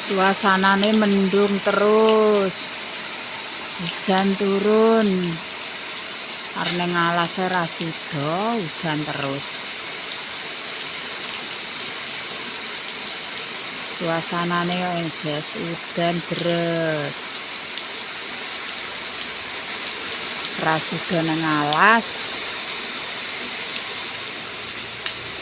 Suasanane mendung terus, hujan turun, karena ngalasé ra sida hujan terus. Suasanane jas udan deres, ra sida nang alas.